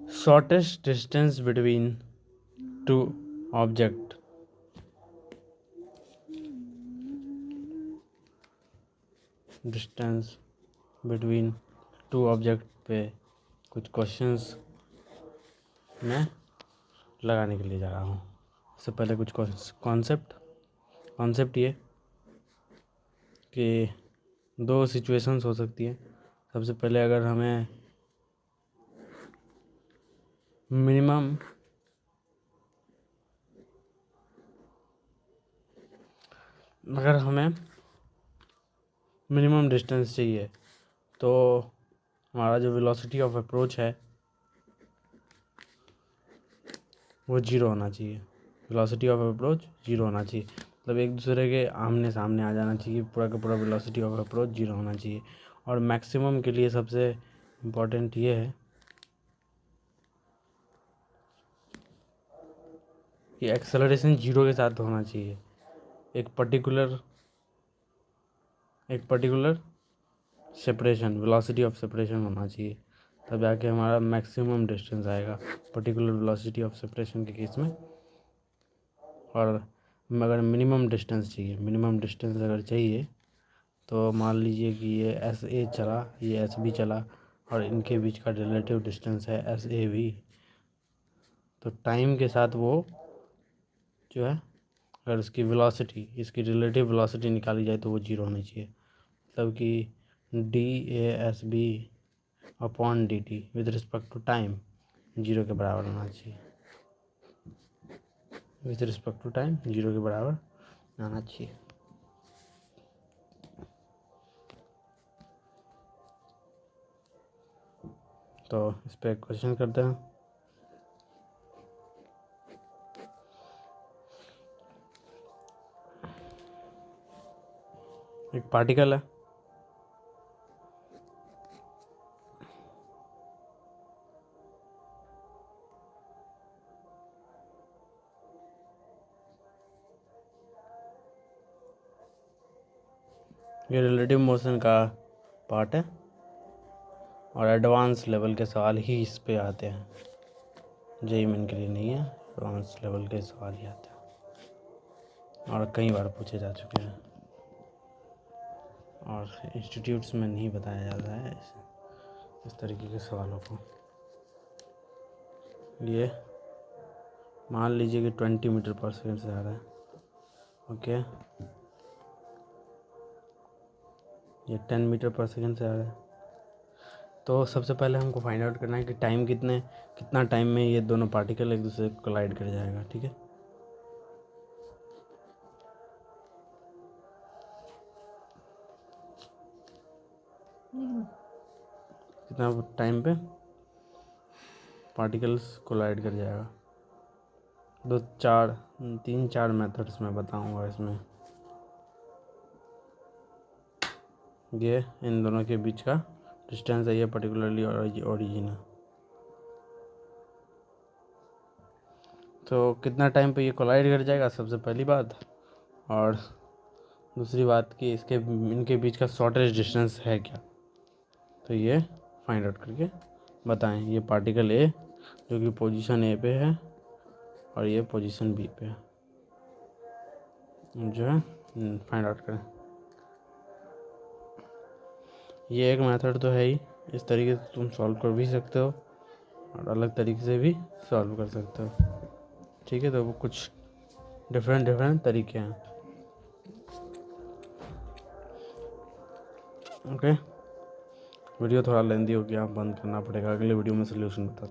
shortest distance between two object. Distance between two object पे कुछ questions मैं लगाने के लिए जा रहा हूँ। इससे पहले कुछ कॉन्सेप्ट ये कि दो सिचुएशंस हो सकती है। सबसे पहले अगर हमें मिनिमम डिस्टेंस चाहिए तो हमारा जो वेलोसिटी ऑफ अप्रोच है वो जीरो होना चाहिए। वेलोसिटी ऑफ अप्रोच जीरो होना चाहिए, मतलब एक दूसरे के आमने सामने आ जाना चाहिए। पूरा का पूरा वेलोसिटी ऑफ अप्रोच जीरो होना चाहिए। और मैक्सिमम के लिए सबसे इम्पोर्टेंट ये है कि एक्सेलरेशन जीरो के साथ होना चाहिए। एक particular separation, velocity of separation होना चाहिए, तब जाके हमारा मैक्सिमम डिस्टेंस आएगा पर्टिकुलर वेलोसिटी ऑफ सेपरेशन के केस में। और अगर मिनिमम डिस्टेंस अगर चाहिए तो मान लीजिए कि ये एस ए चला, ये एस बी चला और इनके बीच का रिलेटिव डिस्टेंस है एस ए वी। तो टाइम के साथ वो जो है, अगर इसकी रिलेटिव वेलोसिटी निकाली जाए तो वो जीरो होनी चाहिए। मतलब कि D A S B upon D T with respect to time zero के बराबर होना चाहिए। आना चाहिए। तो इस पर क्वेश्चन करते हैं। एक पार्टिकल है, ये रिलेटिव मोशन का पार्ट है और एडवांस लेवल के सवाल ही इस पे आते हैं। जेईई मेन के लिए नहीं है, एडवांस लेवल के सवाल ही आते हैं और कई बार पूछे जा चुके हैं और इंस्टीट्यूट्स में नहीं बताया जाता है इस तरीके के सवालों को। ये मान लीजिए कि 20 मीटर पर सेकेंड से आ रहा है, ओके। ये 10 मीटर पर सेकेंड से आ रहा है। तो सबसे पहले हमको फाइंड आउट करना है कि कितना टाइम में ये दोनों पार्टिकल एक दूसरे को कोलाइड कर जाएगा, ठीक है। कितना टाइम पे पार्टिकल्स कोलाइड कर जाएगा। 3-4 मेथड्स में बताऊंगा इसमें। ये इन दोनों के बीच का डिस्टेंस है, ये पर्टिकुलरली ओरिजिन है। तो कितना टाइम पे ये कोलाइड कर जाएगा, सबसे पहली बात। और दूसरी बात कि इनके बीच का शॉर्टेस्ट डिस्टेंस है क्या, तो ये फाइंड आउट करके बताएं। ये पार्टिकल ए जो कि पोजीशन ए पे है और ये पोजीशन बी पे है, जो है फाइंड आउट करें। ये एक मेथड तो है ही, इस तरीके से तुम सॉल्व कर भी सकते हो और अलग तरीके से भी सॉल्व कर सकते हो, ठीक है। तो वो कुछ डिफरेंट तरीके हैं, ओके। वीडियो थोड़ा लेंदी हो गया, बंद करना पड़ेगा। अगले वीडियो में सोल्यूशन बताता हूँ।